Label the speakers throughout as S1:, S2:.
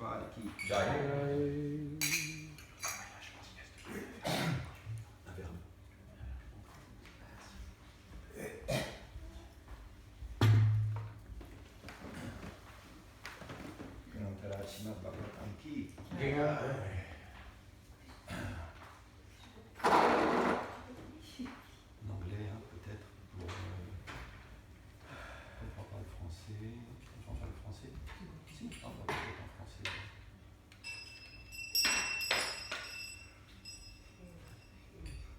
S1: Prabhupada ki Jai. Srimad Bhagavatam ki en anglais peut-être pour on parle français. On parle français. Si, on parle peut-être en français.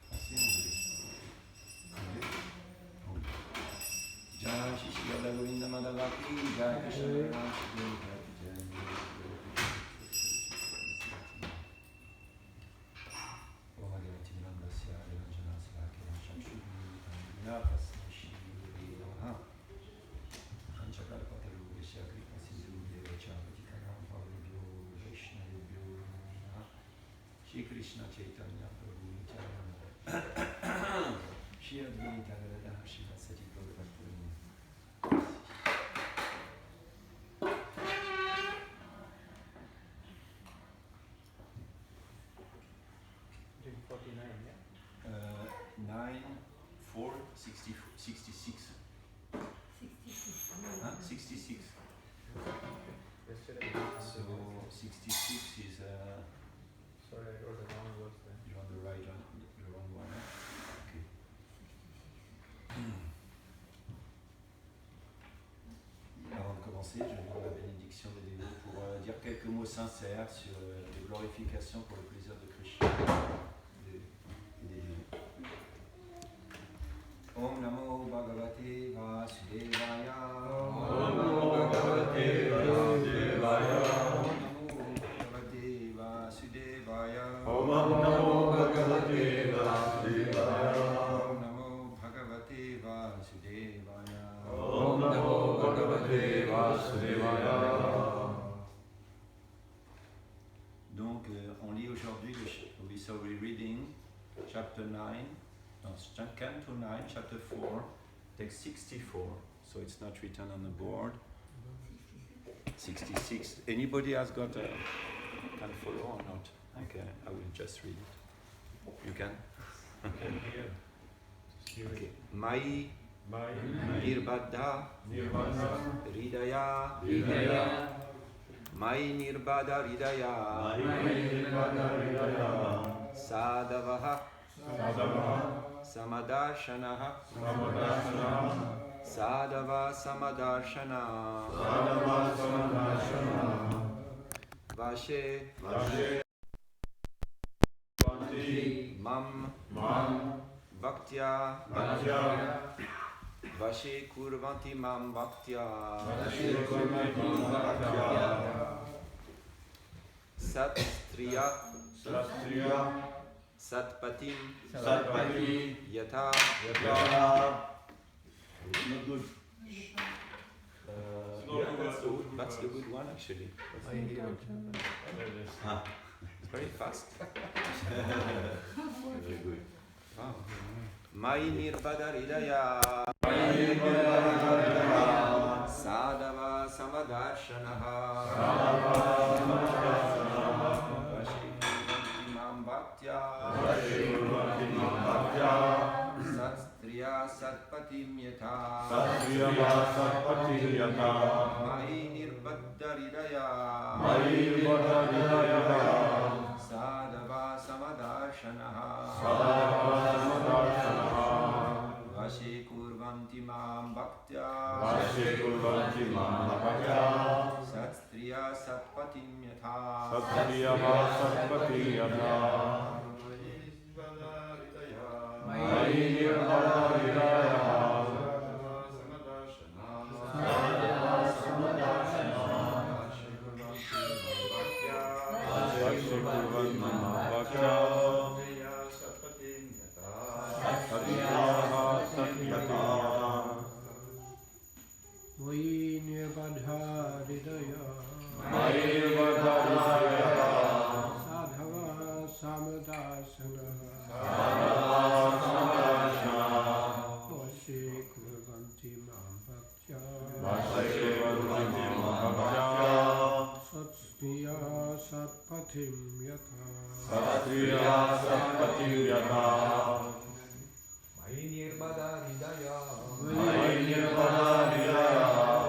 S1: Français, anglais. Jai Shri Shri Radha Govinda Madhava ki Jai Krishna Jai. Krishna Chaitanya Prabhu Nityananda Shri Advaita Gadadhara Srivasati Gaurabhakta.
S2: Doing 49, yeah?
S1: 9, 4, 66. 66.
S2: Yesterday.
S1: So 66 is
S2: sorry, I wrote the wrong words there.
S1: you're on the right one, the wrong one. Okay. Avant de commencer, je vais dire la bénédiction des dévots pour dire quelques mots sincères sur les glorifications pour le plaisir de Krishna et des dévots. Om Namo Bhagavate Vasudevaya.
S3: Om Namo Bhagavate Vasudevaya.
S1: Om Namo Bhagavate Vasudevaya.
S3: Om Namo Bhagavate Vasudevaya. Om Namo Bhagavate Vasudevaya.
S1: Donc, on lit aujourd'hui, so we're reading chapter 9, no, Canto 9, chapter 4, text 64. So it's not written on the board. 66. Anybody has got a, can follow or not? Okay, I will just read it. You can? Okay. Mai Nirbadha Ridaya Mai Nirbadha Ridaya Sadavaha Samadarshanaha Sadava Samadarshana Vashe Mam Bhaktya Vashe Kurvanti Mam Bhaktya Satstriya Satpatim Yata. It's not good. That's the good one actually. It's very fast. Very good. Wow. Mai Nirbada Ridaya Sadava Samadarshanaha Vashikuvanti Mam Bhaktya Satstriya Satpatim Yata Mai Nirbada Ridaya Sadava Samadarshanaha Vashe Kurvanti Mam Bhaktya Satstriya Satpatim Yatha
S3: Satya
S4: Sapatim Yata
S3: Satriya Sapatim Yata
S5: Mai Nirbada Hridaya
S3: Mai Nirbada Hridaya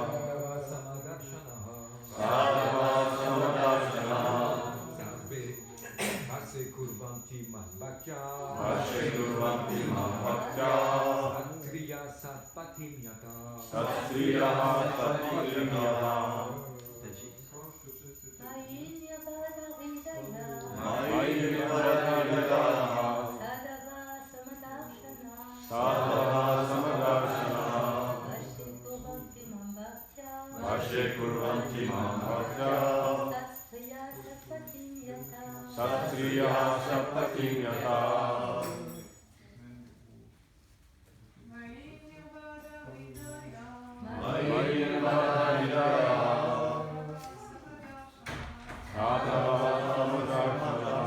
S5: Sadhava Samadarshanaha
S3: Sadhava Samadarshanaha
S5: Sarve Hase Kurvanti Mahbhakya
S3: Ashe Kurvanti Mahbhakya
S5: Satriya Sapatim Yata
S3: Satriya Sapatim Yata Mai Nirbada Hridaya Sadhava Samadarshanaha Ashe Kurvanti Mahbhakya Satriya Sapatim Yata Mai Nirbada Hridaya Sadhava Samadarshanaha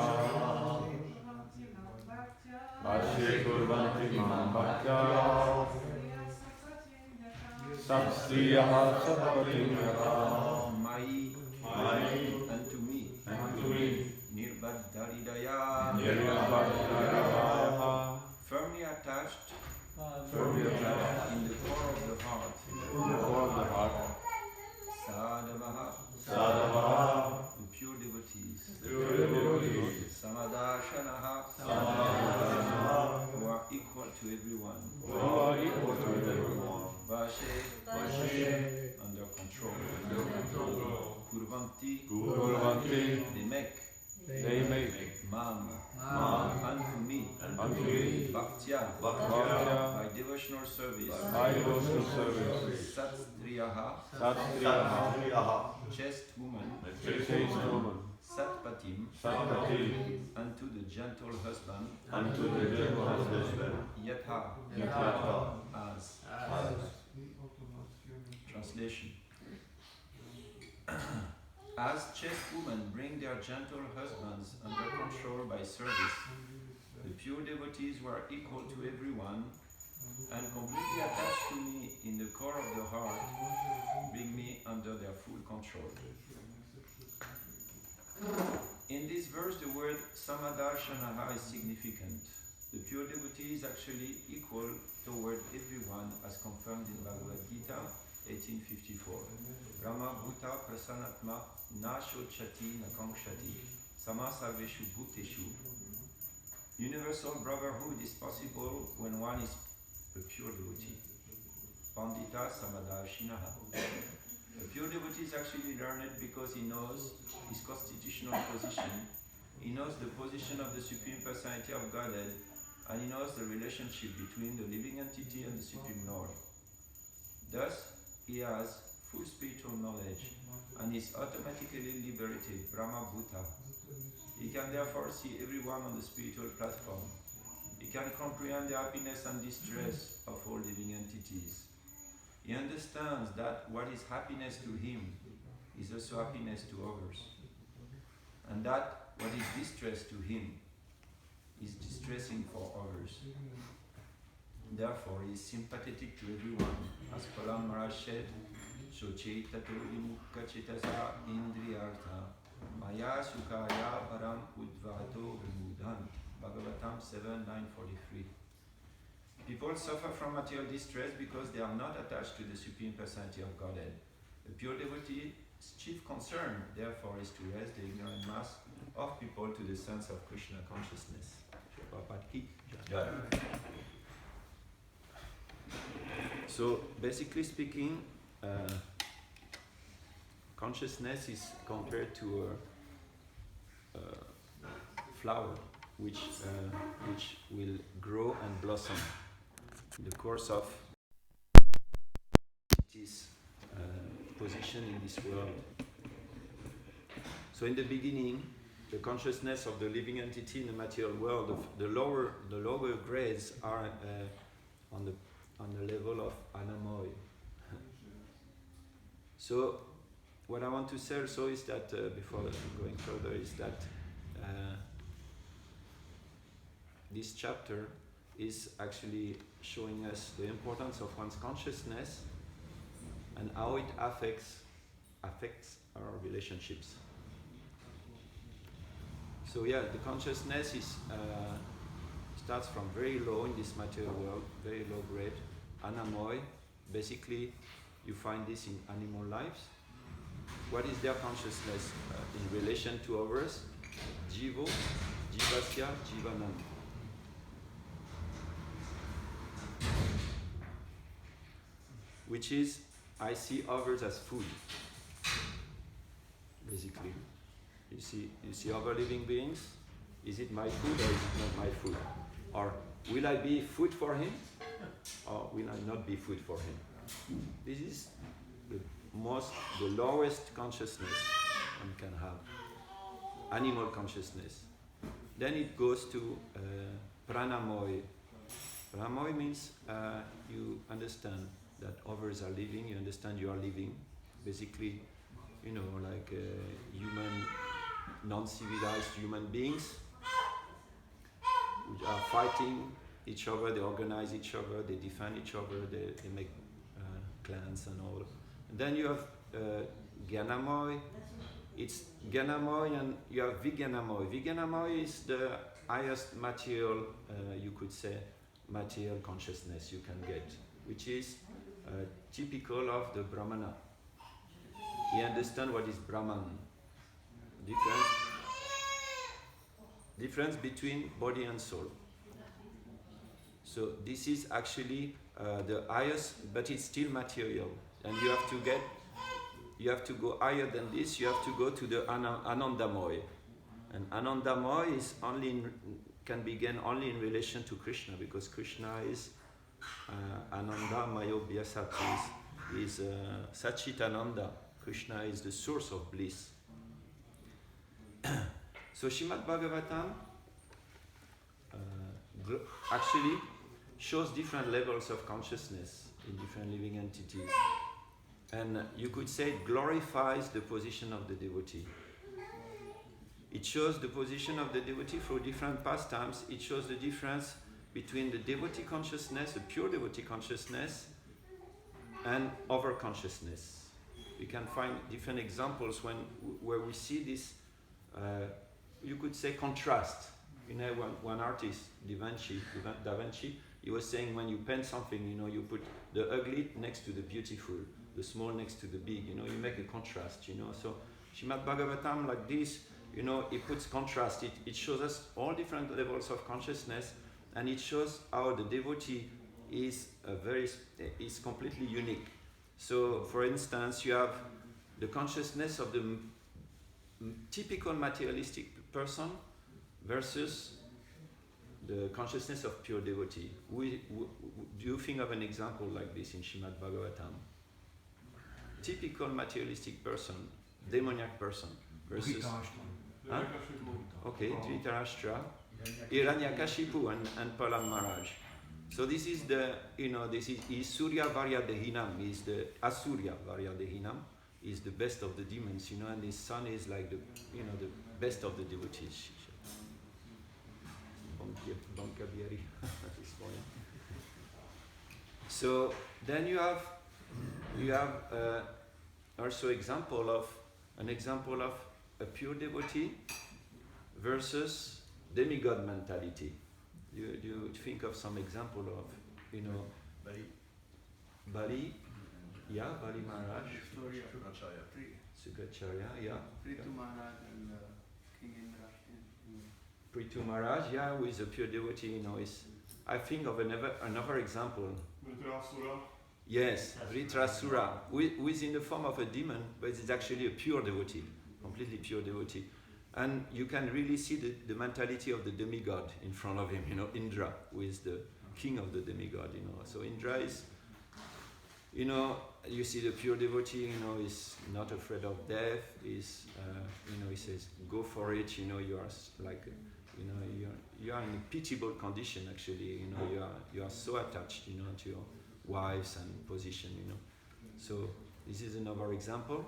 S3: Ashe Kurvanti Mahbhakya Satriya Sapatim Yata
S1: Mai,
S3: Mai,
S1: unto me,
S3: unto me,
S1: Nirbadharidaya,
S3: Nirbadharaya,
S1: firmly attached
S3: firmly attached
S1: in the core of the heart,
S3: in the core of the heart,
S1: Sadhavaha,
S3: Sadhava,
S1: the pure devotees,
S3: pure devotees,
S1: Samadashanaha,
S3: Samadhana,
S1: who are equal to everyone,
S3: who are equal to everyone,
S1: Vashe, under control, Kurvanti,
S3: Kurvanti,
S1: they make,
S3: they make,
S1: Mam, unto me,
S3: unto me,
S1: Bhaktya,
S3: Bhaktya,
S1: by devotional service,
S3: by devotional service,
S1: Satriyaha,
S3: Satriyaha,
S1: chaste woman,
S3: chaste woman,
S1: Satpatim,
S3: Satpati,
S1: unto the gentle husband,
S3: unto the gentle husband,
S1: Yatha,
S3: Yatha,
S1: as. Translation. As chaste women bring their gentle husbands under control by service, the pure devotees who are equal to everyone and completely attached to me in the core of the heart bring me under their full control. In this verse, the word Samadarshanaha is significant. The pure devotee is actually equal toward everyone as confirmed in Bhagavad Gita 1854. Brahma Bhuta Prasanatma Na Shochati Na Kankshati Samasarveshu Bhuteshu. Universal brotherhood is possible when one is a pure devotee. Pandita Samadarshinaha. A pure devotee is actually learned because he knows his constitutional position, he knows the position of the Supreme Personality of Godhead, and he knows the relationship between the living entity and the Supreme Lord. Thus, he has full spiritual knowledge and is automatically liberated, Brahma Bhuta. He can therefore see everyone on the spiritual platform. He can comprehend the happiness and distress of all living entities. He understands that what is happiness to him is also happiness to others, and that what is distress to him is distressing for others. Therefore, he is sympathetic to everyone, as Palam Maharaj said, Shochetato vimukha chetasa indriyartha maya sukaya param udvato vimudhan. Bhagavatam 7:943. People suffer from material distress because they are not attached to the Supreme Personality of Godhead. The pure devotee's chief concern, therefore, is to raise the ignorant mass of people to the sense of Krishna consciousness. So, basically speaking, consciousness is compared to a flower which will grow and blossom in the course of its position in this world. So in the beginning, the consciousness of the living entity in the material world, the lower grades are on the level of anamoy. So what I want to say also is that before going further is that this chapter is actually showing us the importance of one's consciousness and how it affects our relationships. So yeah, the consciousness is starts from very low in this material world, very low grade, anamoy. Basically, you find this in animal lives. What is their consciousness in relation to others? Jivo, Jivasya, Jivanam. Which is, I see others as food. Basically, you see other living beings. Is it my food or is it not my food? Or will I be food for him, or will I not be food for him? This is the lowest consciousness one can have, animal consciousness. Then it goes to pranamoy. Pranamoy means you understand that others are living, you understand you are living. Basically, like human, non-civilized human beings which are fighting each other, they organize each other, they defend each other, they make clans and all. And then you have Gyanamoy. It's Gyanamoy and you have Vijnanamoy. Vijnanamoy is the highest material, you could say, material consciousness you can get, which is typical of the Brahmana. He understands what is Brahman. Difference between body and soul. So this is actually the highest, but it's still material. And you have to go higher than this. You have to go to the Anandamoy. And Anandamoy is can begin only in relation to Krishna, because Krishna is Ananda Mayobhyasati, is Satchitananda. Krishna is the source of bliss. So Srimad Bhagavatam actually shows different levels of consciousness in different living entities. And you could say it glorifies the position of the devotee. It shows the position of the devotee through different pastimes. It shows the difference between the devotee consciousness, the pure devotee consciousness, and other consciousness. We can find different examples where we see this, you could say, contrast. One artist, Da Vinci, he was saying when you paint something, you put the ugly next to the beautiful, the small next to the big, you make a contrast, So Srimad Bhagavatam, like this, it puts contrast. It shows us all different levels of consciousness, and it shows how the devotee is completely unique. So, for instance, you have the consciousness of the typical materialistic person versus the consciousness of pure devotee. Do you think of an example like this in Srimad Bhagavatam? Typical materialistic person, demoniac person versus... Huh? Okay, Dhritarashtra, Hiranyakashipu and Prahlad Maharaj. So this is is Surya Varya Dehinam, is the Asurya Varya Dehinam, is the best of the demons, and his son is like the best of the devotees. So then you have also an example of a pure devotee versus demigod mentality. You think of some example of, Bali, Bali Maharaj, Sugacharya,
S2: Prithu Maharaj and King Indra.
S1: Prithu Maharaj, who is a pure devotee, I think of another example.
S3: Vritrasura.
S1: Yes, Vritrasura, who is in the form of a demon, but it's actually a pure devotee, completely pure devotee. And you can really see the mentality of the demigod in front of him, Indra, who is the king of the demigod, So Indra is, you see the pure devotee, is not afraid of death, he says, go for it, you are like, you are in a pitiable condition actually, you are so attached, to your wives and position, So this is another example.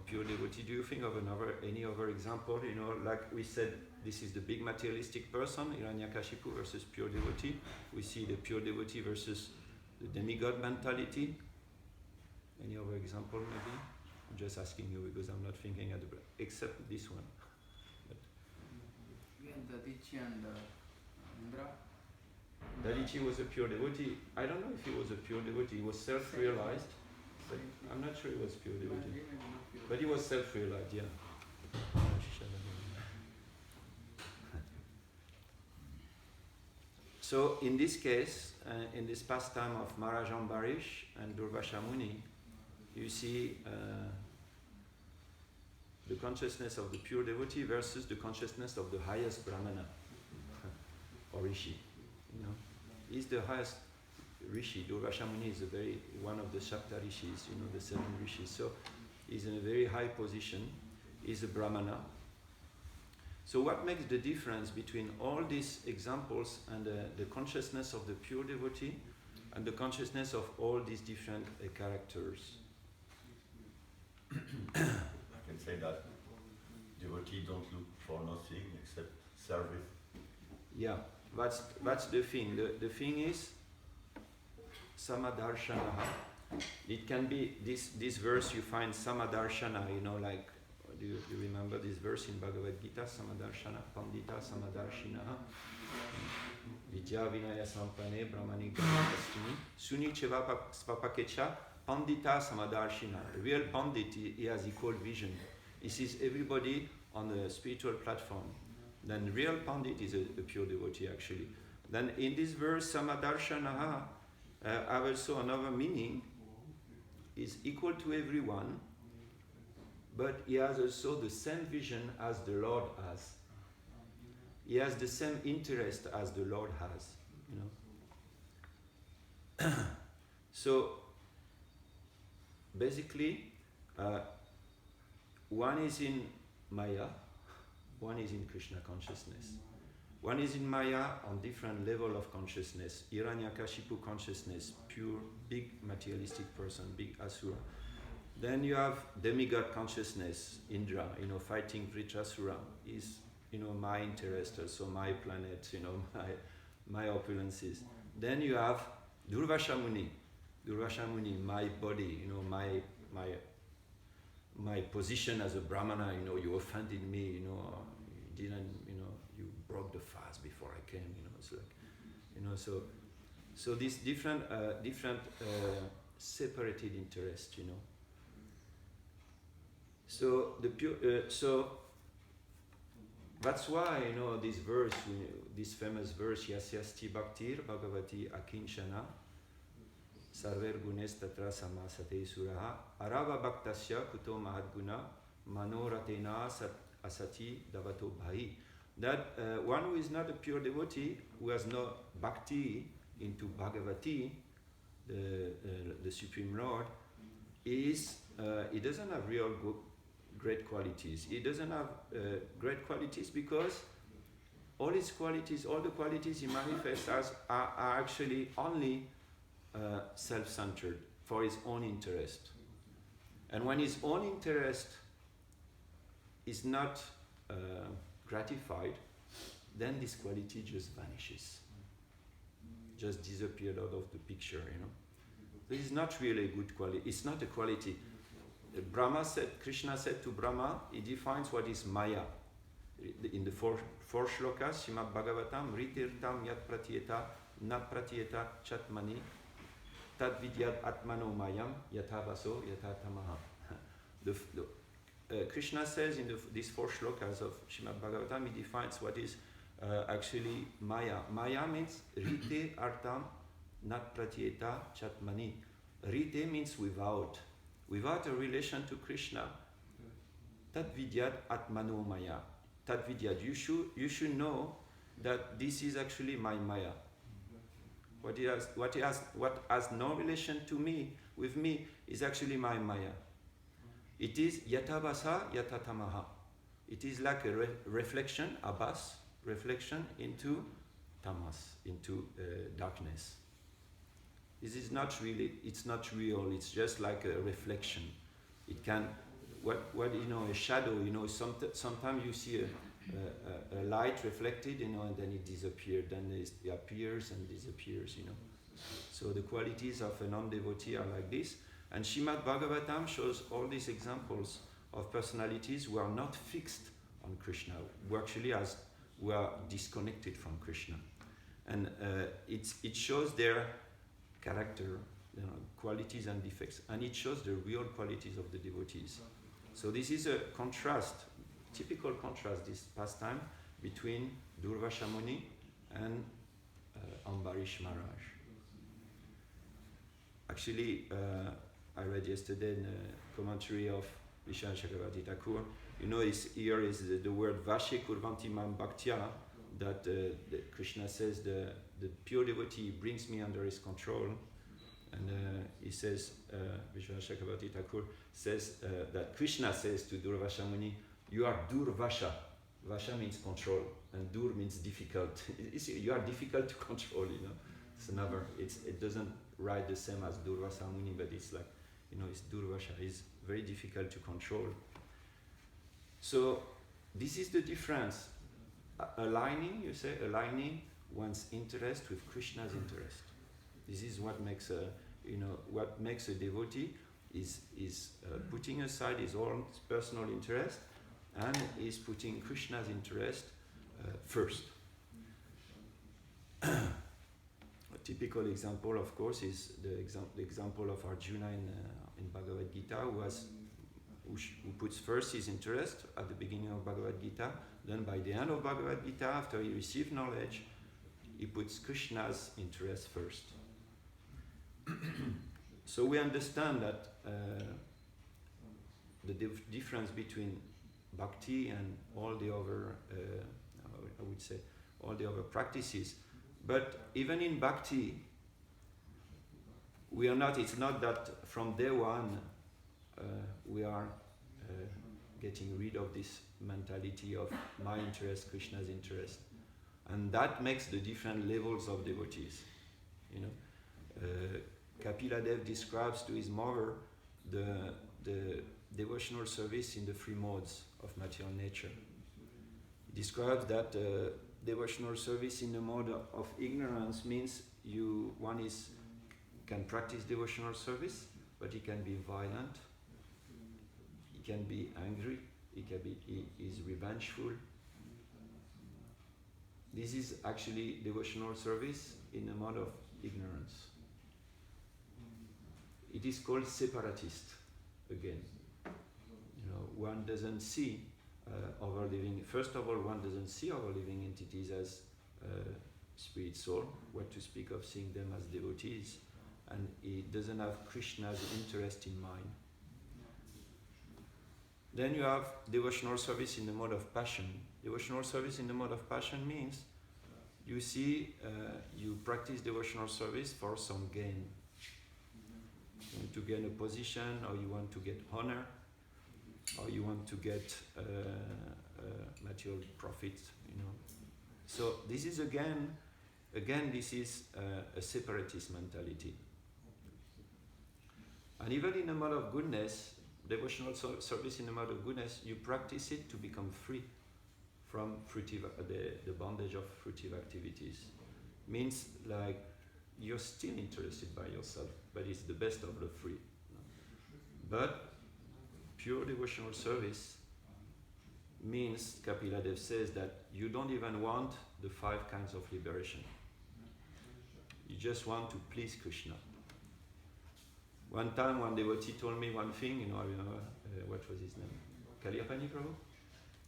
S1: Pure devotee. Do you think of any other example? Like we said, this is the big materialistic person, Hiranyakashipu versus pure devotee. We see the pure devotee versus the demigod mentality. Any other example, maybe? I'm just asking you because I'm not thinking at the break, except this one. But
S2: Dadichi and Indra.
S1: Dadichi was a pure devotee. I don't know if he was a pure devotee. He was self-realized, but I'm not sure he was pure devotee. But he was self-realized, yeah. So in this case, in this pastime of Maharaj Ambarish and Durvasha Muni, you see the consciousness of the pure devotee versus the consciousness of the highest Brahmana or Rishi. You know, he's the highest Rishi. Durvasha Muni is one of the Shapta Rishis, you know, the 7 Rishis. So he's in a very high position. He's a Brahmana. So what makes the difference between all these examples and the consciousness of the pure devotee and the consciousness of all these different characters?
S3: I can say that devotees don't look for nothing except service.
S1: Yeah, that's the thing. The thing is Samadarshana. It can be this verse you find Samadarshana, you know, like do you remember this verse in Bhagavad Gita? Samadarshana, Pandita Samadarshinaha, Vidya Vinaya Sampane, Brahmani Gastini, Suni Cheva Svapakecha, Pandita Samadarshina. The real Pandit, he has equal vision. He sees everybody on the spiritual platform. Then real Pandit is a pure devotee actually. Then in this verse, Samadarshanaha, have also another meaning, is equal to everyone, but he has also the same vision as the Lord has. He has the same interest as the Lord has, you know. So basically, one is in Maya, one is in Krishna consciousness. One is in Maya on different level of consciousness. Hiranyakashipu consciousness, pure, big materialistic person, big asura. Then you have demigod consciousness, Indra, you know, fighting Vritrasura is, you know, my interest, also my planet, you know, my opulences. Then you have Durvasha Muni, my body, you know, my position as a Brahmana, you know, you offended me, you know, you didn't, you know, you broke the fast before I came, you know, it's like, you know, so these different separated interests, you know. So the pure, so that's why, you know, this verse, you know, this famous verse, Yasyasti Bhaktir Bhagavati Akinchana Sarver Gunes Tatra Samasate Suraha Arava Bhaktasya Kuto Mahadguna Manoratena Asati Davato Bhai. That one who is not a pure devotee, who has no bhakti into Bhagavati, the Supreme Lord, is he doesn't have real great qualities. He doesn't have great qualities because all his qualities, all the qualities he manifests as are actually only self-centered, for his own interest. And when his own interest is not gratified, then this quality just vanishes, just disappeared out of the picture, you know. This is not really a good quality. It's not a quality. Krishna said to Brahma, he defines what is Maya. In the four shlokas, Srimad Bhagavatam, Ritirtam Yat Pratyeta, Nat Pratyeta Chatmani, Tad Vidyat Atmano Mayam, Yatavaso Yatatamaha. Krishna says in these 4 shlokas of Srimad Bhagavatam, he defines what is actually Maya. Maya means Rite Artam Nat Pratyeta Chatmani. Rite means without a relation to Krishna. Tat vidyat atmano maya. Tat vidyat. You should know that this is actually my Maya. What has no relation to me, with me, is actually my Maya. It is yatabasa yatatamaha. It is like a reflection, abas, reflection into tamas, into darkness. This is not really, it's not real, it's just like a reflection. It can, what you know, a shadow, you know, sometimes you see a light reflected, you know, and then it disappears, then it appears and disappears, you know. So the qualities of a non-devotee are like this. And Srimad Bhagavatam shows all these examples of personalities who are not fixed on Krishna, who actually has who are disconnected from Krishna. And it shows their character, qualities and defects, and it shows the real qualities of the devotees. So this is a contrast, typical contrast, this pastime between Durvasha Muni and Ambarish Maharaj. Actually, I read yesterday in a commentary of Vishal Chakravarti Thakur, here is the word Vashe Kurvanti Mam Bhaktya, that Krishna says the pure devotee brings me under his control. And he says, Vishal Chakravarti Thakur says that Krishna says to Durvasha Muni, you are Durvasha. Vasha means control, and Dur means difficult. You are difficult to control, It's another, it doesn't write the same as Durvasa Muni, but it's like, it's Durvasha. It's very difficult to control. So this is the difference. Aligning one's interest with Krishna's interest. This is what makes a devotee is putting aside his own personal interest and is putting Krishna's interest first. A typical example, of course, is the example of Arjuna in Bhagavad Gita, who puts first his interest at the beginning of Bhagavad Gita. Then by the end of Bhagavad Gita, after he received knowledge, he puts Krishna's interest first. So we understand that the difference between bhakti and all the other, all the other practices. But even in bhakti, it's not that from day one we are getting rid of this mentality of my interest, Krishna's interest. And that makes the different levels of devotees. Kapila Dev describes to his mother the devotional service in the three modes of material nature. He describes that devotional service in the mode of ignorance means one can practice devotional service, but he can be violent, he can be angry, he is revengeful. This is actually devotional service in the mode of ignorance. It is called separatist again. One doesn't see other living. First of all, one doesn't see other living entities as spirit soul. What to speak of seeing them as devotees, and it doesn't have Krishna's interest in mind. Then you have devotional service in the mode of passion. Devotional service in the mode of passion means you practice devotional service for some gain. You want to gain a position, or you want to get honor, or you want to get material profit. So this is again this is a separatist mentality. And even in the mode of goodness, devotional service in the mode of goodness, you practice it to become free from the bondage of fruitive activities. Means like you're still interested by yourself, but it's the best of the three. But pure devotional service means, Kapila Dev says, that you don't even want the 5 kinds of liberation. You just want to please Krishna. One time, one devotee told me one thing, I remember, what was his name? Kaliyapani Prabhu?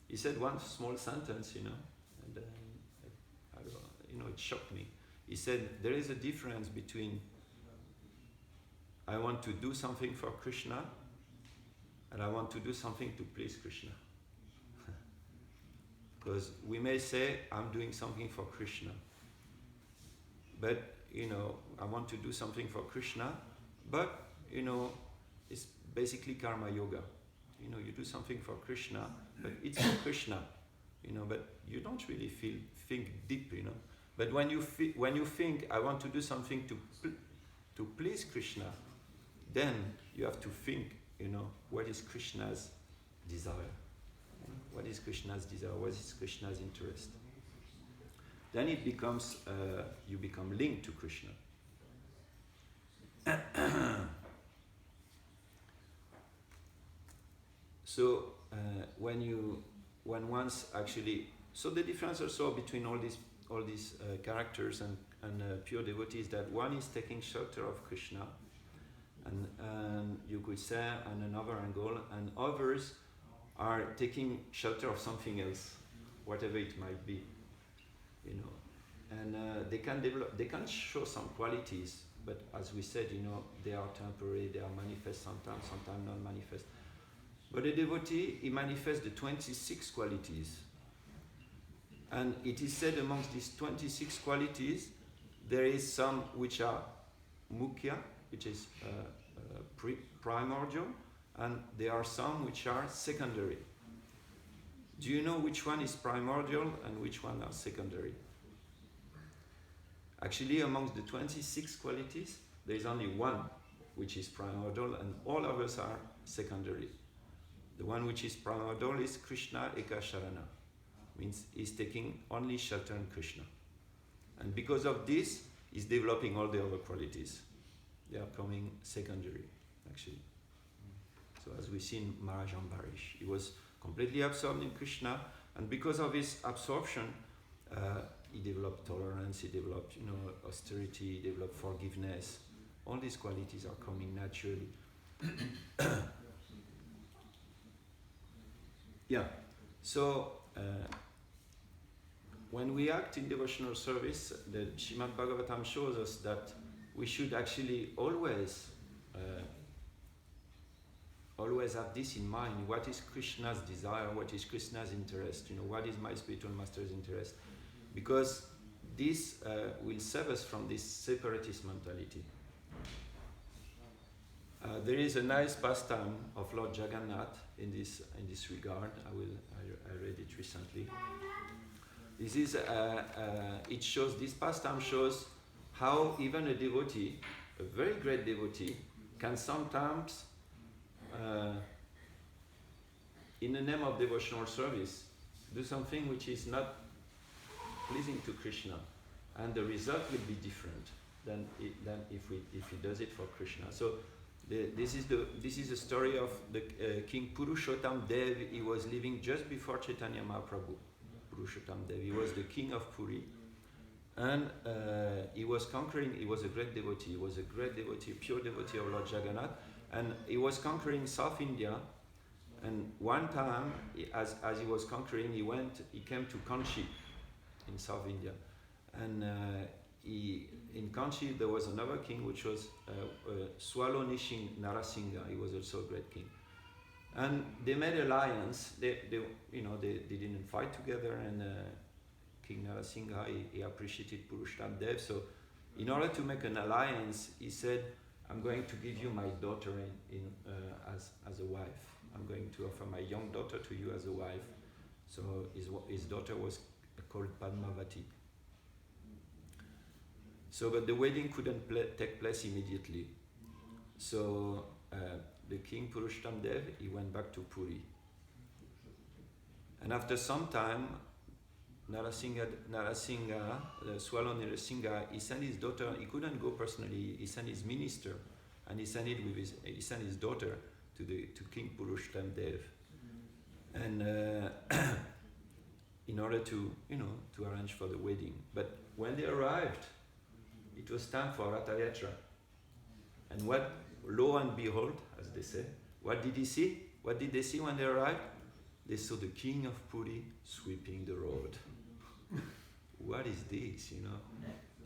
S1: He said one small sentence, and it shocked me. He said, there is a difference between I want to do something for Krishna and I want to do something to please Krishna. Because we may say, I'm doing something for Krishna. But, I want to do something for Krishna, but, it's basically karma yoga. You do something for Krishna, but it's for Krishna, but you don't really think deep, But when you think, I want to do something to please Krishna, then you have to think, what is Krishna's desire? What is Krishna's desire? What is Krishna's interest? Then it becomes, you become linked to Krishna. So when one's actually so the difference also between all these characters and pure devotees, that one is taking shelter of Krishna, and you could say on another angle, and others are taking shelter of something else, whatever it might be, you know. And they can show some qualities, but as we said, you know, they are temporary, they are manifest sometimes non-manifest. But a devotee, he manifests the 26 qualities. And it is said amongst these 26 qualities, there is some which are mukhya, which is primordial, and there are some which are secondary. Do you know which one is primordial and which one are secondary? Actually, amongst the 26 qualities, there is only one which is primordial, and all others are secondary. The one which is primordial is Krishna Eka Sharana, means he's taking only shelter in Krishna. And because of this, he's developing all the other qualities. They are coming secondary, actually. So as we see in Maharaj Ambarish, he was completely absorbed in Krishna, and because of his absorption, he developed tolerance, he developed, you know, austerity, he developed forgiveness. All these qualities are coming naturally. Yeah. So when we act in devotional service, the Srimad Bhagavatam shows us that we should actually always have this in mind. What is Krishna's desire? What is Krishna's interest? You know, what is my spiritual master's interest? Because this will save us from this separatist mentality. There is a nice pastime of Lord Jagannath in this regard. I read it recently. This is this pastime shows how even a devotee, a very great devotee, can sometimes, in the name of devotional service, do something which is not pleasing to Krishna, and the result will be different than if he does it for Krishna. So this is the story of the King Purushottam Dev. He was living just before Chaitanya Mahaprabhu. Purushottam Dev. He was the king of Puri, and he was conquering. He was a great devotee. He was a great devotee, pure devotee of Lord Jagannath, and he was conquering South India. And one time, as he was conquering, he came to Kanchi in South India, and in Kanchi there was another king which was Swallow Nishin Narasingha. He was also a great king, and they made alliance. They didn't fight together, and King Narasingha he appreciated Purushottam Dev. So in order to make an alliance, he said, "I'm going to give you my daughter as a wife. I'm going to offer my young daughter to you as a wife." So his daughter was called Padmavati. So, but the wedding couldn't take place immediately. So the king Purushottam Dev, he went back to Puri. And after some time, Narasingha, Swallow Narasingha, he sent his daughter. He couldn't go personally. He sent his minister, and he sent his daughter to King Purushottam Dev, and in order to arrange for the wedding. But when they arrived, it was time for Ratha Yatra. And lo and behold, as they say, what did he see? What did they see when they arrived? They saw the king of Puri sweeping the road. What is this, you know?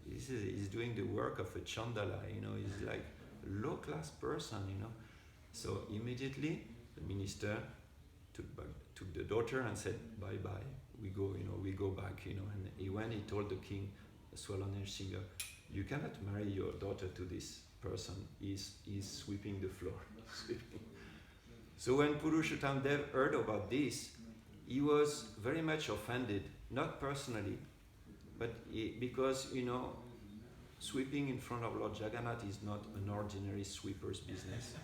S1: He's doing the work of a chandala, you know, he's like a low-class person, you know. So immediately, the minister took the daughter and said, "Bye-bye, we go back, you know." And he told the king, Swallow Narasingha, "You cannot marry your daughter to this person. He's sweeping the floor." So when Purushottam Dev heard about this, he was very much offended, not personally, but because, you know, sweeping in front of Lord Jagannath is not an ordinary sweeper's business.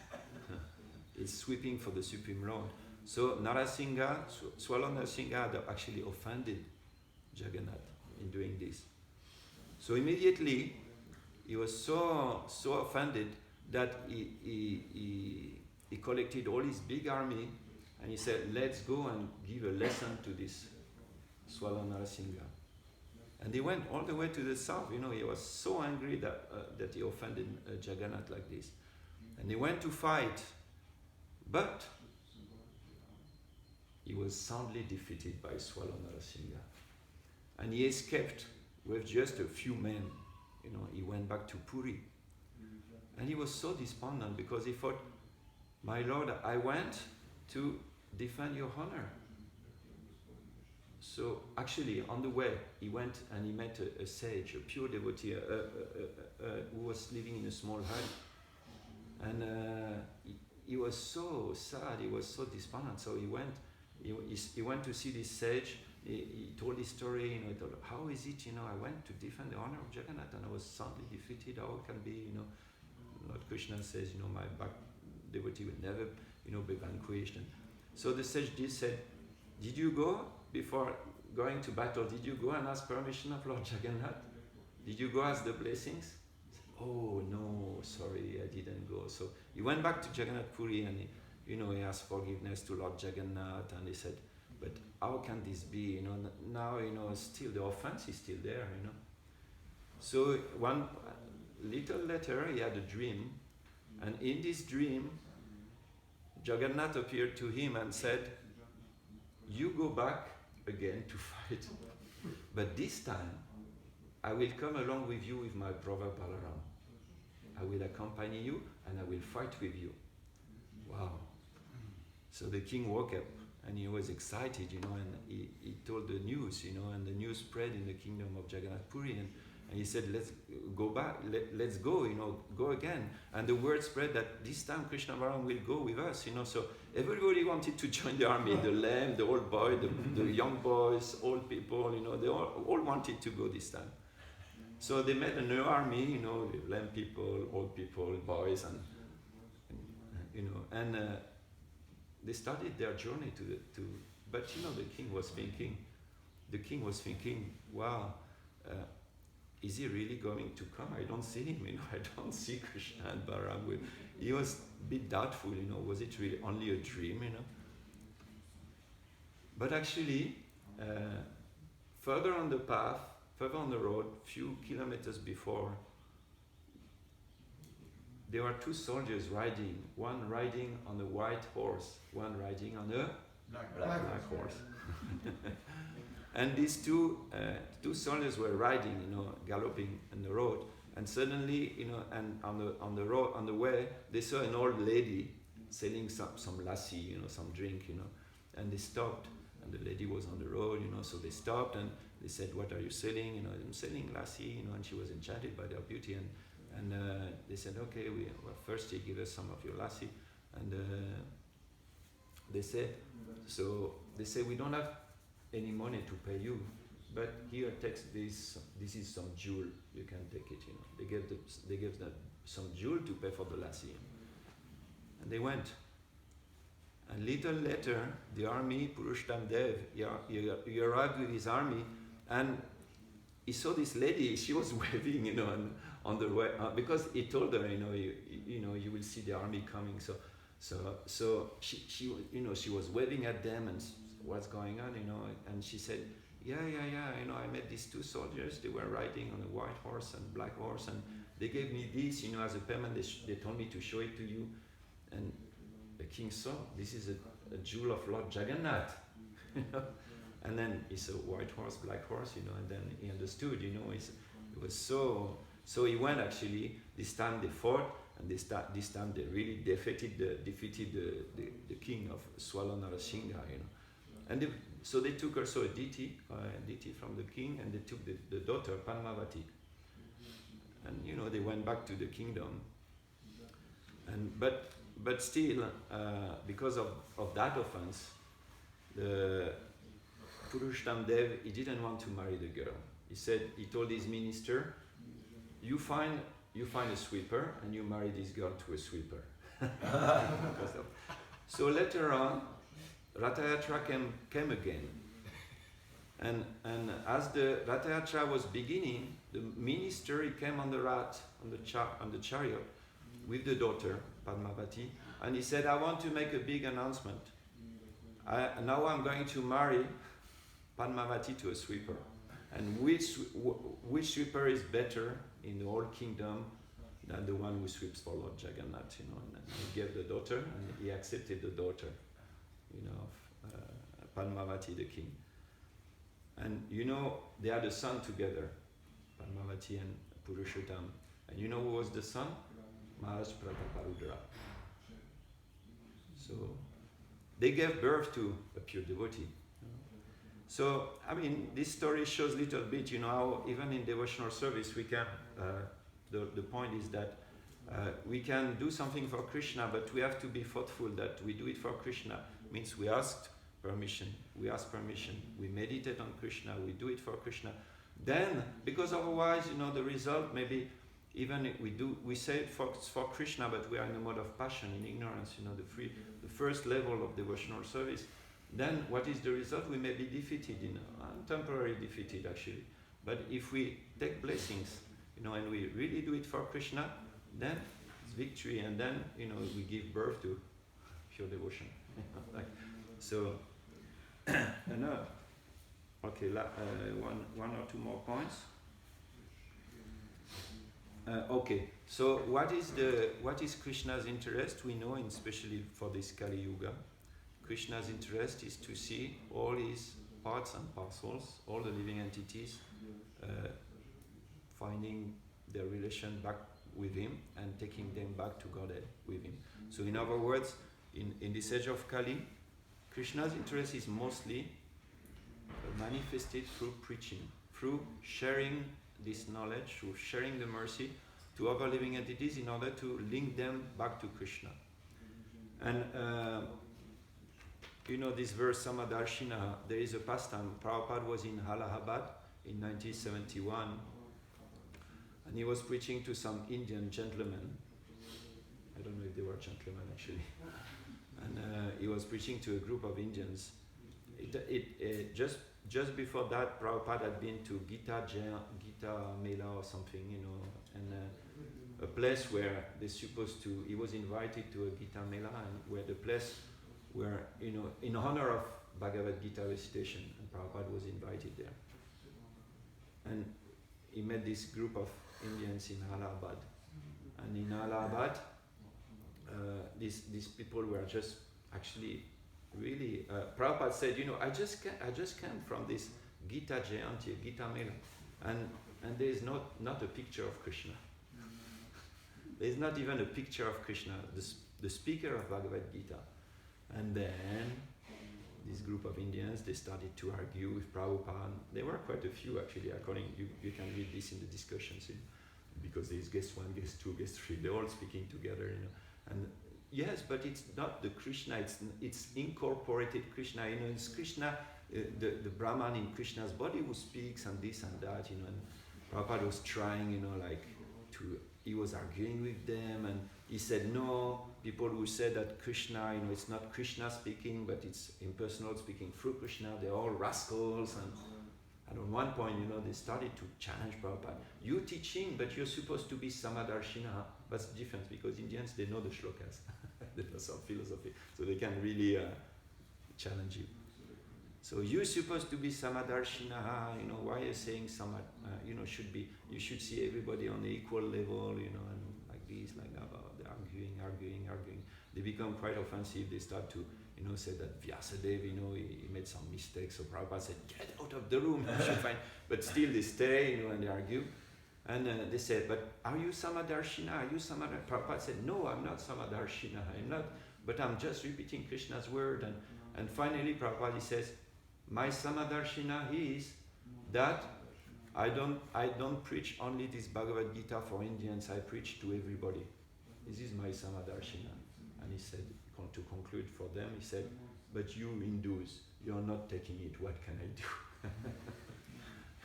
S1: It's sweeping for the Supreme Lord. So Swallow Narasingha had actually offended Jagannath in doing this. So immediately, he was so offended that he collected all his big army, and he said, "Let's go and give a lesson to this Swallow Narasimha. And he went all the way to the south. He was so angry that he offended Jagannath like this. And he went to fight, but he was soundly defeated by Swallow Narasimha. And he escaped with just a few men. He went back to Puri. And he was so despondent because he thought, my Lord, I went to defend your honor. So actually, on the way, he went and he met a sage, a pure devotee, who was living in a small hut. And he was so sad, he was so despondent. So he went to see this sage. He told his story, he told, how is it, I went to defend the honor of Jagannath and I was soundly defeated. How can be, Lord Krishna says, my back devotee will never, be vanquished. And so the sage said, did you go, before going to battle, did you go and ask permission of Lord Jagannath? Did you go ask the blessings? Oh, no, sorry, I didn't go. So he went back to Jagannath Puri and he asked forgiveness to Lord Jagannath, and he said, but how can this be? Now, still the offense is still there, So one little later, he had a dream, and in this dream, Jagannath appeared to him and said, you go back again to fight, but this time, I will come along with you with my brother Balaram. I will accompany you and I will fight with you. Wow. So the king woke up and he was excited, and he told the news, and the news spread in the kingdom of Jagannath Puri, and he said, let's go back, let's go, go again. And the word spread that this time Krishna Balaram will go with us, so everybody wanted to join the army, the lame, the old boy, the young boys, old people, they all wanted to go this time. So they made a new army, lame people, old people, boys, and they started their journey but the king was thinking, wow, is he really going to come? I don't see him, I don't see Krishna and Balaram. He was a bit doubtful, was it really only a dream, But actually, further on the path, further on the road, few kilometers before, there were two soldiers riding, one riding on a white horse, one riding on a black horse. And these two soldiers were riding, galloping on the road, and suddenly, and on the way, they saw an old lady selling some lassi, some drink, and they stopped, and the lady was on the road, so they stopped and they said, what are you selling? I'm selling lassi, and she was enchanted by their beauty, and they said, okay, we're thirsty, give us some of your lassi, and they said, we don't have any money to pay you, but here, takes this is some jewel, you can take it, They gave them some jewel to pay for the lassi. And they went. And little later, the army, Purushottam Dev, he arrived with his army, and he saw this lady, she was waving, on the way, because he told her, you will see the army coming, so she was waving at them, and what's going on, and she said, yeah, I met these two soldiers, they were riding on a white horse and black horse, and they gave me this, as a payment, they told me to show it to you, and the king saw, this is a jewel of Lord Jagannath, and then he saw white horse, black horse, and then he understood, it was so he went actually, this time they fought, and this time they really defeated the king of Swallow Narasimha, And so they took also a deity from the king, and they took the daughter, Padmavati. And they went back to the kingdom. But still, because of that offense, the Purushottam Dev, he didn't want to marry the girl. He told his minister, you find a sweeper and you marry this girl to a sweeper. So later on, Ratayatra came again. And as the Ratayatra was beginning, the minister, he came on the chariot with the daughter, Padmavati, and he said, I want to make a big announcement. Now I'm going to marry Padmavati to a sweeper. And which sweeper is better in the whole kingdom than the one who sweeps for Lord Jagannath, you know? And he gave the daughter, and he accepted the daughter, you know, of Padmavati the king. And you know, they had a son together, Padmavati and Purushottam. And you know who was the son? Maharaj Prataparudra. So they gave birth to a pure devotee. So, I mean, this story shows a little bit, you know, how even in devotional service we can, the point is that we can do something for Krishna, but we have to be thoughtful that we do it for Krishna. Means we ask permission, we meditate on Krishna, we do it for Krishna. Then, because otherwise, you know, the result maybe, even if we say it for Krishna, but we are in a mode of passion, in ignorance, you know, the first level of devotional service, then what is the result? We may be defeated, you know, temporarily defeated actually. But if we take blessings, you know, and we really do it for Krishna, then it's victory, and then, you know, we give birth to pure devotion. So, okay, one or two more points. Okay, so what is Krishna's interest? We know, especially for this Kali Yuga, Krishna's interest is to see all his parts and parcels, all the living entities, finding their relation back with him and taking them back to Godhead with him. So in other words, in this age of Kali, Krishna's interest is mostly manifested through preaching, through sharing this knowledge, through sharing the mercy to other living entities in order to link them back to Krishna. And you know this verse, Samadarshina, there is a pastime. Prabhupada was in Allahabad in 1971, and he was preaching to some Indian gentlemen. I don't know if they were gentlemen actually. And he was preaching to a group of Indians. Just before that, Prabhupada had been to Gita Mela or something, you know, and a place where they're supposed to, he was invited to a Gita Mela, and where the place where, you know, in honor of Bhagavad Gita recitation, and Prabhupada was invited there. And he met this group of Indians in Allahabad. And in Allahabad, these people were just actually really, Prabhupada said, you know, I just came from this Gita Jayanti, Gita Mela, and there is not a picture of Krishna. There is not even a picture of Krishna, the speaker of Bhagavad Gita. And then this group of Indians, they started to argue with Prabhupada. There were quite a few actually, according, you can read this in the discussions, because there's guest 1, guest 2, guest 3, they're all speaking together, you know. And yes, but it's not the Krishna, it's incorporated Krishna, you know, it's Krishna, the Brahman in Krishna's body who speaks and this and that, you know, and Prabhupada was trying, you know, like he was arguing with them, and he said, no, people who say that Krishna, you know, it's not Krishna speaking, but it's impersonal speaking through Krishna, they're all rascals, and at one point, you know, they started to challenge Prabhupada. You're teaching, but you're supposed to be Samadarshina. That's the difference, because Indians, they know the shlokas. They know some philosophy, so they can really challenge you. So you're supposed to be Samadarshina, you know, why are you saying you know, you should see everybody on the equal level, you know, and like this, like that, they're arguing. They become quite offensive. They start to, you know, say that Vyasadeva, you know, he made some mistakes. So Prabhupada said, get out of the room, you should find. But still they stay, you know, and they argue. And they said, but are you Samadarshina? Are you Samadarshina? Prabhupada said, no, I'm not Samadarshina. I'm not, but I'm just repeating Krishna's word. And finally Prabhupada says, my Samadarshina is that I don't preach only this Bhagavad Gita for Indians, I preach to everybody. This is my Samadarshina. And he said, to conclude for them, he said, but you Hindus, you're not taking it, what can I do?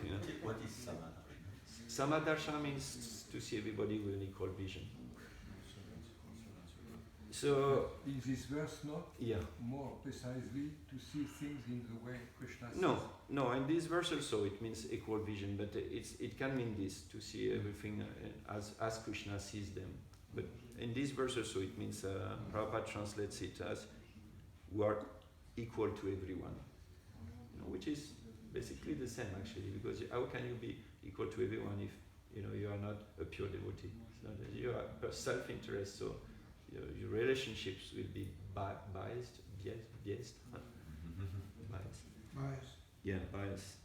S1: You know?
S3: What is Samadarshana?
S1: Samadarshana means to see everybody with an equal vision. So
S4: is this verse not more precisely to see things in the way Krishna sees?
S1: No. In this verse also it means equal vision, but it can mean this, to see everything as Krishna sees them. But in this verse also it means Prabhupada translates it as who are equal to everyone, you know, which is basically the same actually, because how can you be equal to everyone if you are not a pure devotee? It's not, you are self-interest, so your relationships will be biased. Biased. Yeah, biased.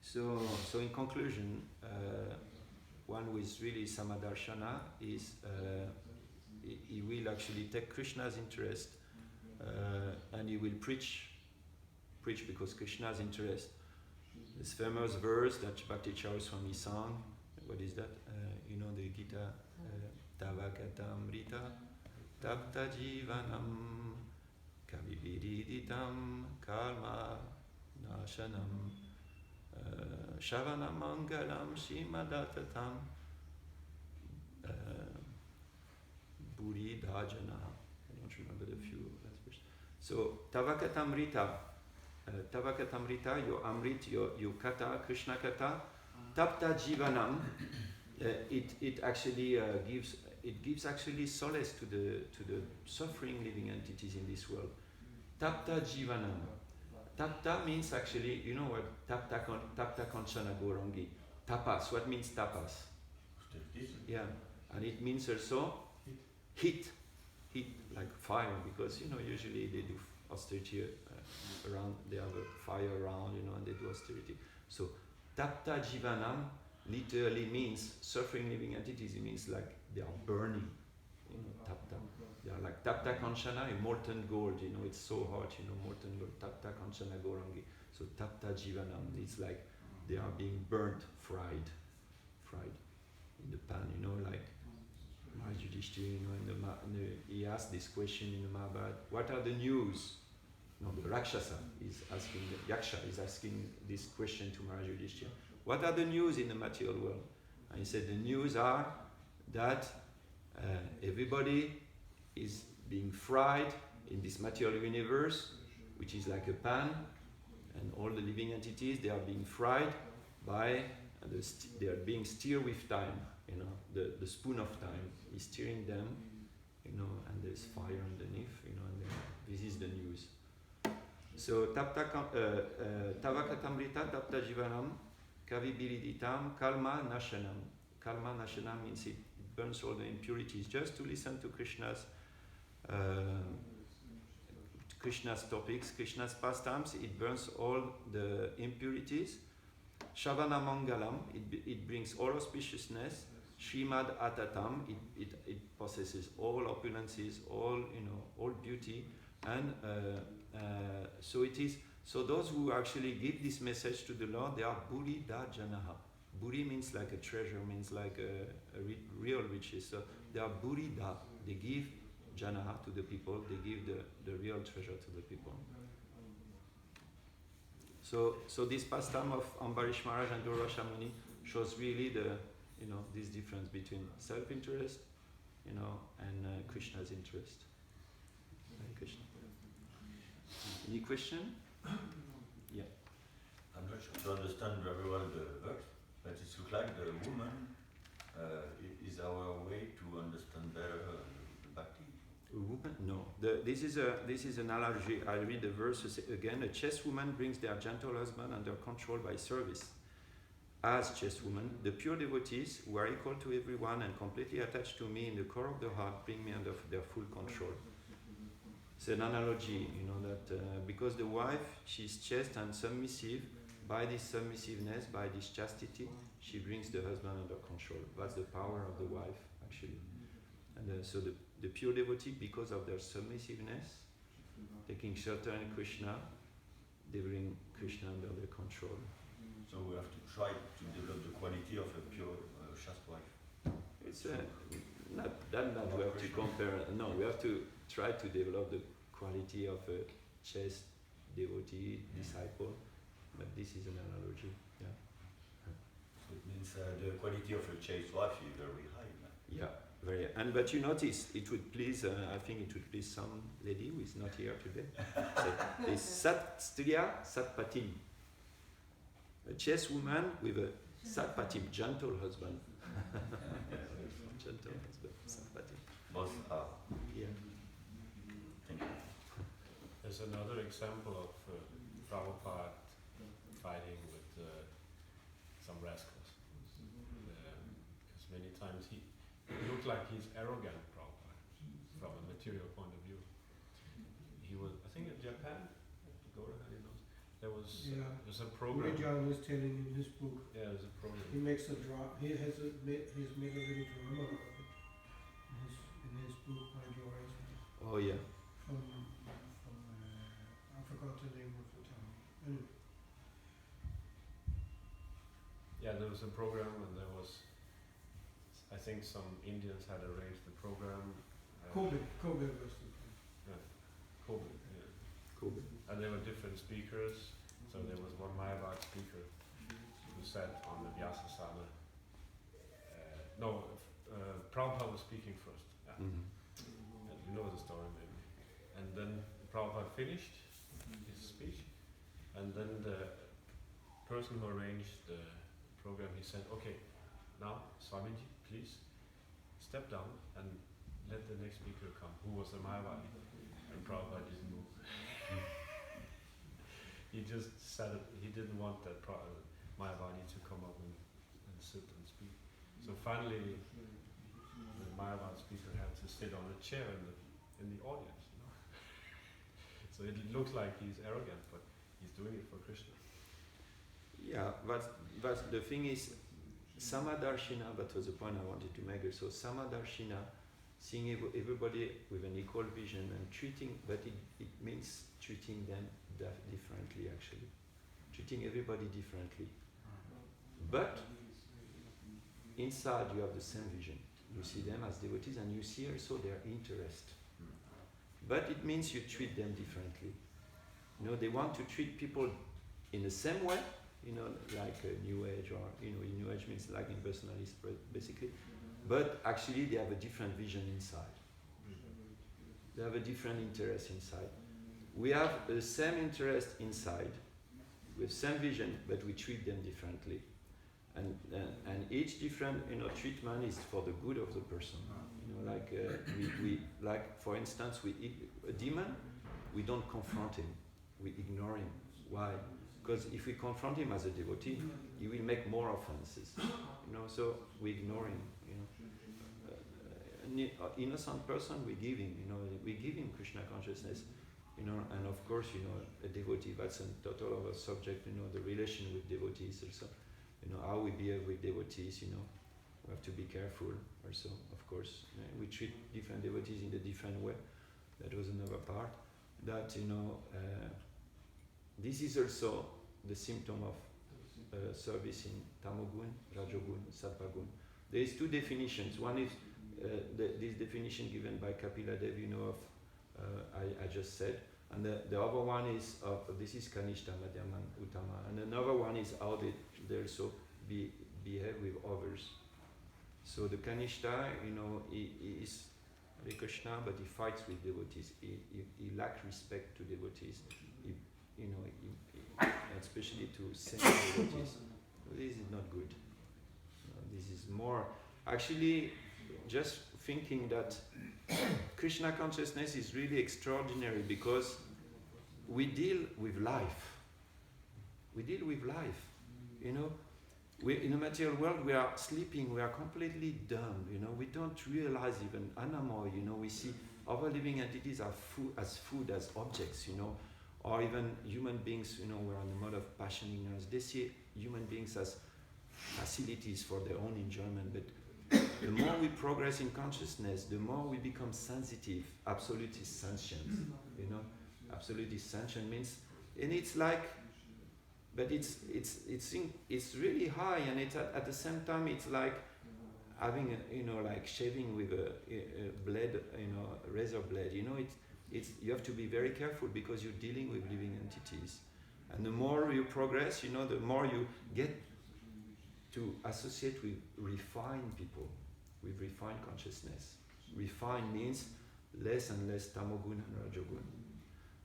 S1: So in conclusion, one who is really Samadarshana is he will actually take Krishna's interest and he will preach because Krishna's interest. This famous verse that Bhakti Swami sang, what is that? The Gita, Tavakatamrita Tapta Jivanam Kavibiriditam Kalma Nashanam Shavana Mangalam Shimadatatam Buri Dajana. I don't remember the few last verses. So Tavakatamrita, your Amrit, your Kata, Krishna Kata, Tapta Jivanam, it actually gives actually solace to the suffering living entities in this world. Tapta Jivanam. Tapta means actually, you know what? Tapta Kanchana Gaurangi. Tapas. What means tapas? Yeah, and it means also heat like fire, because usually they do austerity around. They have a fire around, and they do austerity. So Tapta Jivanam literally means suffering living entities. It means like they are burning. Tapta. They are like Tapta Kanchana, a molten gold. It's so hot. Molten gold. Tapta Kanchana Gaurangi. So Tapta Jivanam. It's like they are being burnt, fried in the pan. Like Maharaj Yudhishthira. He asked this question in the Mahabharata. What are the news? The Rakshasa is asking. The Yaksha is asking this question to Maharaj Yudhishthira. What are the news in the material world? And he said the news are that everybody is being fried in this material universe, which is like a pan, and all the living entities, they are being fried by, they are being steered with time. The spoon of time is steering them, and there's fire underneath, and this is the news. So Tavakatamrita Tapta Jivanam Kavibiriditam Kalma Nashanam. Kalma Nashanam means it burns all the impurities. Just to listen to Krishna's topics, Krishna's pastimes, it burns all the impurities. Shavana Mangalam, it brings all auspiciousness. Srimad Atatam, it possesses all opulences, all beauty, and so it is. So those who actually give this message to the Lord, they are Buri Da Janaha. Buri means like a treasure, means like a real riches. So they are Buri Da. They give Janaha to the people. They give the real treasure to the people. So this pastime of Ambarish Maharaj and Durvasha Muni shows really this difference between self-interest, and Krishna's interest. Hare Krishna. Any question? Yeah.
S3: I'm not sure to understand very well the verse, but it looks like the woman is our way to understand better the bhakti.
S1: A woman? No. This is an analogy. I read the verse again. A chaste woman brings their gentle husband under control by service. As chaste woman, the pure devotees who are equal to everyone and completely attached to me in the core of the heart bring me under their full control. It's an analogy, that because the wife, she's chaste and submissive, by this submissiveness, by this chastity, she brings the husband under control. That's the power of the wife, actually. And so the pure devotee, because of their submissiveness, taking shelter in Krishna, they bring Krishna under their control.
S3: So we have to try to develop the quality of a pure chaste wife.
S1: It's not we have to compare. No, we have to try to develop the quality of a chaste devotee, disciple. But this is an analogy. Yeah.
S3: So it means the quality of a chaste wife is very high.
S1: Yeah, very. But you notice it would please. I think it would please some lady who is not here today. It's Sat Striya Satpatim. A chaste woman with a Satpatim, gentle husband. Gentle husband, Satpatim.
S3: Both are.
S1: Yeah.
S3: Thank you.
S6: is another example of Prabhupada fighting with some rascals. Because many times he looked like he's arrogant, Prabhupada, from a material point of view. He was, I think, in Japan, there was a program.
S7: John was telling in his book.
S6: Yeah, there's a program.
S7: He makes a drop. He's made a little drama of it in his book by Joyce.
S1: Oh yeah.
S7: From I forgot the name of the town. Anyway.
S6: Yeah, there was a program, and there was, I think, some Indians had arranged the program.
S7: Kobe was the thing.
S6: Yeah, Kobe. Yeah.
S1: Kobe.
S6: And there were different speakers. So there was one Mayavad speaker who sat on the Vyasasana. Prabhupada was speaking first. Yeah.
S1: Mm-hmm.
S6: And you know the story maybe. And then Prabhupada finished his speech, and then the person who arranged the program, he said, okay, now Swamiji, please step down and let the next speaker come, who was a Mayavadi. And Prabhupada didn't move. He just said it, he didn't want that Mayavadi to come up and sit and speak. So finally, the Mayavad speaker had to sit on a chair in the audience. You know? So it looks like he's arrogant, but he's doing it for Krishna.
S1: Yeah, but the thing is, Samadarshina, that was the point I wanted to make also, Samadarshina, seeing everybody with an equal vision and treating, but it means treating them differently actually. Treating everybody differently. But inside you have the same vision. You see them as devotees and you see also their interest. But it means you treat them differently. You know, they want to treat people in the same way, you know, like New Age, or, you know, New Age means like impersonalist basically. But actually they have a different vision inside. They have a different interest inside. We have the same interest inside, with same vision, but we treat them differently. And each different, you know, treatment is for the good of the person. You know, like we like, for instance, a demon, we don't confront him, we ignore him. Why? Because if we confront him as a devotee, he will make more offenses. You know, so we ignore him. You know, an innocent person, we give him. You know, we give him Krishna consciousness. You know, and of course, you know, a devotee, that's a total other subject, you know, the relation with devotees also. You know, how we behave with devotees, you know, we have to be careful also, of course. We treat different devotees in a different way. That was another part. That, you know, this is also the symptom of service in Tamogun, Rajogun, Sattvagun. There is two definitions. One is this definition given by Kapila Dev, you know, of I just said, and the other one is this is Kanishta, Madhyama, and Uttama, and another one is how they also behave with others. So the Kanishta, you know, he is Hare Krishna, but he fights with devotees. He lacks respect to devotees. You know, especially to same devotees. This is not good. This is more actually just thinking that Krishna consciousness is really extraordinary because we deal with life. We deal with life. You know, in the material world we are sleeping, we are completely dumb. You know, we don't realize even anymore. You know, we see other living entities as food, as objects. You know, or even human beings. You know, we're on the mode of passion ignorance. They see human beings as facilities for their own enjoyment, but the more we progress in consciousness, the more we become sensitive, absolutely sentient. You know, absolutely sentient means, and it's like, but it's really high, and it's at the same time it's like having you know, like shaving with a blade, you know, a razor blade. You know, it's you have to be very careful because you're dealing with living entities, and the more you progress, you know, the more you get to associate with refined people, with refined consciousness. Refined means less and less tamogun and rajogun.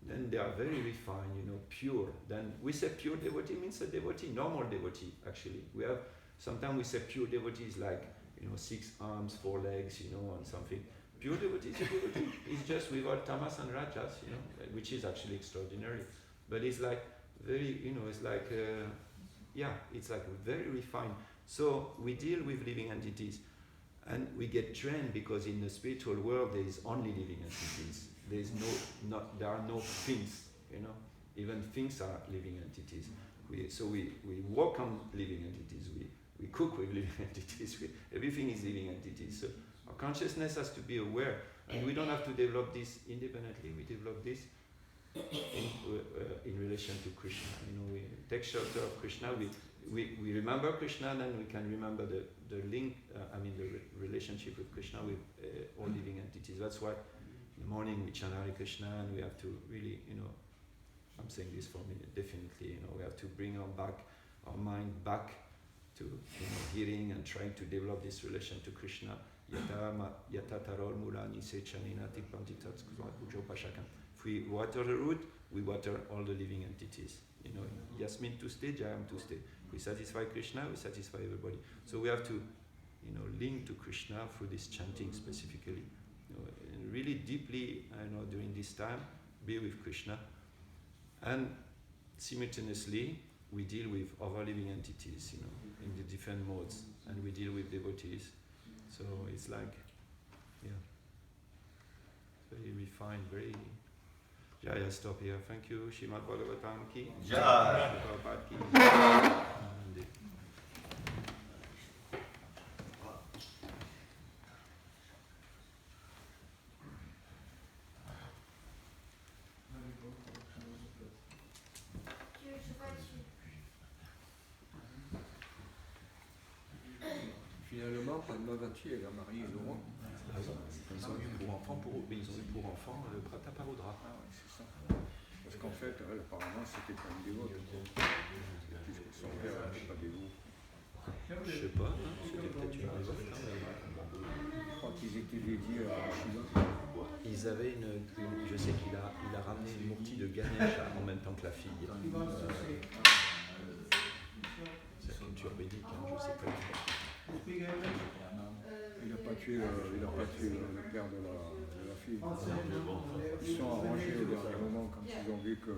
S1: Then they are very refined, you know, pure. Then we say pure devotee means a devotee, normal devotee actually. We have, sometimes we say pure devotee is like, you know, 6 arms, 4 legs, you know, and something. Pure devotee is a devotee. it's just without tamas and rajas, you know, which is actually extraordinary. But it's like very, you know, it's like, it's like very refined. So we deal with living entities, and we get trained because in the spiritual world there is only living entities. There is there are no things, you know. Even things are living entities. We work on living entities. We cook with living entities. Everything is living entities. So our consciousness has to be aware, and we don't have to develop this independently. We develop this in relation to Krishna. You know, we take shelter of Krishna. We remember Krishna, and then we can remember the link. The relationship with Krishna with all living entities. That's why in the morning we chant Hare Krishna, and we have to really, you know. I'm saying this for me, definitely, you know, we have to bring our mind back to, you know, hearing and trying to develop this relation to Krishna. If we water the root, we water all the living entities. You know, Yasmin to stay, Jayam to stay. If we satisfy Krishna, we satisfy everybody. So we have to, you know, link to Krishna through this chanting specifically. You know, and really deeply, you know, during this time, be with Krishna. And simultaneously, we deal with other living entities, you know, in the different modes, and we deal with devotees. So it's like, very refined, very. Jaya, stop here. Thank you. Srimad Bhagavatam ki.
S3: Jai.
S1: Prabhupada ki.
S4: Finalement, Padmavati, elle a marié Laurent.
S1: Ils ont eu pour enfant Prataparudra.
S4: Ah ouais, c'est ça. Parce qu'en fait, elle, apparemment, c'était pas une dévote. Puisque son père n'était pas dévot.
S1: Je sais pas, hein, c'était peut-être une dévote.
S4: Je crois qu'ils étaient dédiés à Shiva.
S1: Ils avaient je sais qu'il a ramené une murti de Ganesha en même temps que la fille. C'est la culture védique, hein, je sais pas.
S4: Il n'a pas tué le père de la fille. Ils se sont arrangés au dernier moment quand ils ont vu que